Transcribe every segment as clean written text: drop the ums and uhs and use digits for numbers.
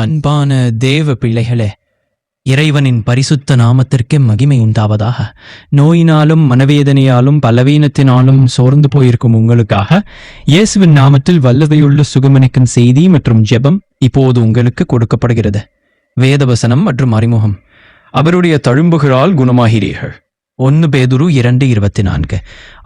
அன்பான தேவ பிள்ளைகளே, இறைவனின் பரிசுத்த நாமத்திற்கு மகிமை உண்டாவதாக. நோயினாலும் மனவேதனையாலும் பலவீனத்தினாலும் சோர்ந்து போயிருக்கும் உங்களுக்காக இயேசுவின் நாமத்தில் வல்லதையுள்ள சுகமளிக்கும் செய்தி மற்றும் ஜெபம் இப்போது உங்களுக்கு கொடுக்கப்படுகிறது. வேதவசனம் மற்றும் அறிமுகம். அவருடைய தழும்புகளால் குணமாகிறீர்கள். 1 பேதுரு 2:24.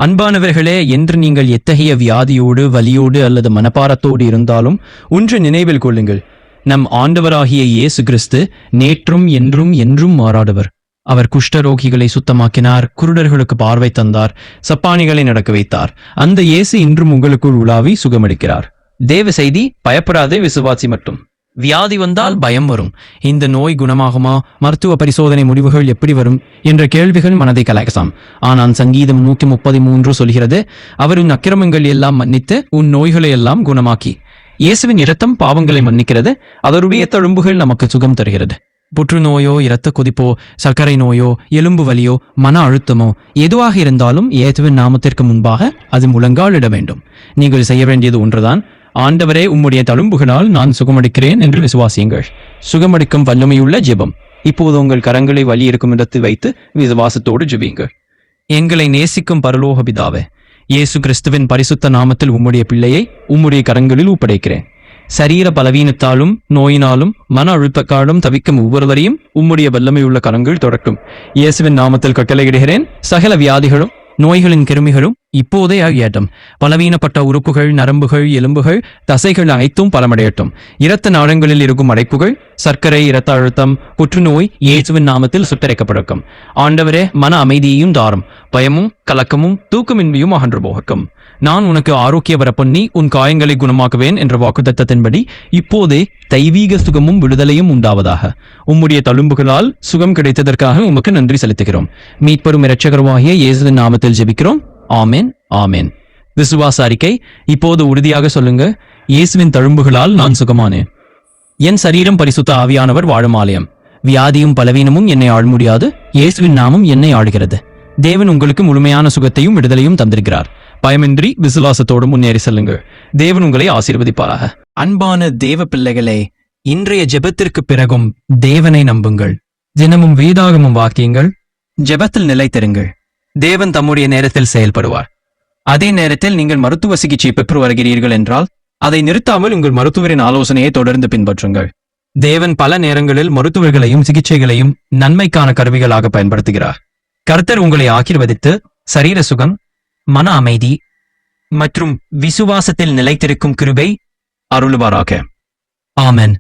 அன்பானவர்களே, என்று நீங்கள் எத்தகைய வியாதியோடு, வலியோடு அல்லது மனப்பாரத்தோடு இருந்தாலும் ஒன்று நினைவில் கொள்ளுங்கள். நம் ஆண்டவராகிய இயேசு கிறிஸ்து நேற்றும் என்றும் என்றும் மாறாதவர். அவர் குஷ்டரோகிகளை சுத்தமாக்கினார், குருடர்களுக்கு பார்வை தந்தார், சப்பானிகளை நடக்க வைத்தார். அந்த இயேசு இன்றும் உங்களுக்குள் உலாவி சுகமளிக்கிறார். தேவ செய்தி: பயப்படாதே, விசுவாசி மட்டும். வியாதி வந்தால் பயம் வரும். இந்த நோய் குணமாகுமா, மருத்துவ பரிசோதனை முடிவுகள் எப்படி வரும் என்ற கேள்விகள் மனதை கலக்கலாம். ஆனால் சங்கீதம் 133 சொல்கிறது, அவர் உன் அக்கிரமங்கள் எல்லாம் மன்னித்து உன் நோய்களை எல்லாம் குணமாக்கி. இயேசுவின் இரத்தம் பாவங்களை மன்னிக்கிறது. அவருடைய தழும்புகள் நமக்கு சுகம் தருகிறது. புற்றுநோயோ, இரத்த கொதிப்போ, சர்க்கரை நோயோ, எலும்பு வலியோ, மன அழுத்தமோ எதுவாக இருந்தாலும் இயேசுவின் நாமத்திற்கு முன்பாக அது முழங்காலிட வேண்டும். நீங்கள் செய்ய வேண்டியது ஒன்றுதான். ஆண்டவரே, உம்முடைய தழும்புகளால் நான் சுகமளிக்கிறேன் என்று விசுவாசியுங்கள். சுகமளிக்கும் வல்லமையுள்ள ஜெபம். இப்போது உங்கள் கரங்களை வலி இருக்கும் இடத்தில் வைத்து விசுவாசத்தோடு ஜெபியுங்கள். எங்களை நேசிக்கும் பரலோக பிதாவே, இயேசு கிறிஸ்துவின் பரிசுத்த நாமத்தில் உம்முடைய பிள்ளையை உம்முடைய கரங்களில் ஒப்படைக்கிறேன். சரீர பலவீனத்தாலும் நோயினாலும் மன அழுத்தக்காலும் தவிக்கும் ஒவ்வொருவரையும் உம்முடைய வல்லமையுள்ள கரங்கள் தொடக்கும். இயேசுவின் நாமத்தில் கட்டளையிடுகிறேன். சகல வியாதிகளும் நோய்களின் கிருமிகளும் இப்போதே ஆகியட்டும். பலவீனப்பட்ட உறுப்புகள், நரம்புகள், எலும்புகள், தசைகள் அனைத்தும் பலமடையட்டும். இரத்த நாளங்களில் இருக்கும் அடைப்புகள், சர்க்கரை, இரத்த அழுத்தம், புற்றுநோய் இயேசுவின் நாமத்தில் சுட்டரிக்கப்படட்டும். ஆண்டவரே, மன அமைதியையும் தாரும். பயமும் கலக்கமும் தூக்கமின்மையும் அகன்று போகட்டும். நான் உனக்கு ஆரோக்கிய வரப்பண்ணி உன் காயங்களை குணமாக்குவேன் என்ற வாக்குத்தத்தத்தின்படி இப்போதே தெய்வீக சுகமும் விடுதலையும் உண்டாவதாக. உம்முடைய தழும்புகளால் சுகம் கிடைத்ததற்காக உமக்கு நன்றி செலுத்துகிறோம். மீட்பெரும் இரட்சகருமாகிய இயேசுவின் நாமத்தில் ஜெபிக்கிறோம். ஆமென், ஆமென். விசுவாச அறிக்கை. இப்போது உறுதியாக சொல்லுங்க: இயேசுவின் தழும்புகளால் நான் சுகமானேன். என் சரீரம் பரிசுத்த ஆவியானவர் வாழும் ஆலயம். வியாதியும் பலவீனமும் என்னை ஆள முடியாது. இயேசுவின் நாமம் என்னை ஆளுகிறது. தேவன் உங்களுக்கு முழுமையான சுகத்தையும் விடுதலையும் தந்திருக்கிறார். பயமின்றி விசுவாசத்தோடு முன்னேறி செல்லுங்கள். தேவன் உங்களை ஆசீர்வதிப்பாராக. அன்பான தேவ பிள்ளைகளே, இன்றைய ஜெபத்திற்கு பிறகும் தேவனை நம்புங்கள். தினமும் வேதாகமும் வாக்கியங்கள் ஜெபத்தில் நிலைத்திருங்கள். தேவன் தம்முடைய நேரத்தில் செயல்படுவார். அதே நேரத்தில் நீங்கள் மருத்துவ சிகிச்சை பெற்று வருகிறீர்கள் என்றால் அதை நிறுத்தாமல் உங்கள் மருத்துவரின் ஆலோசனையை தொடர்ந்து பின்பற்றுங்கள். தேவன் பல நேரங்களில் மருத்துவர்களையும் சிகிச்சைகளையும் நன்மைக்கான கருவிகளாக பயன்படுத்துகிறார். கர்த்தர் உங்களை ஆசீர்வதித்து சரீர சுகம், மன அமைதி மற்றும் விசுவாசத்தில் நிலைத்திருக்கும் கிருபை அருளுவாராக. ஆமென்.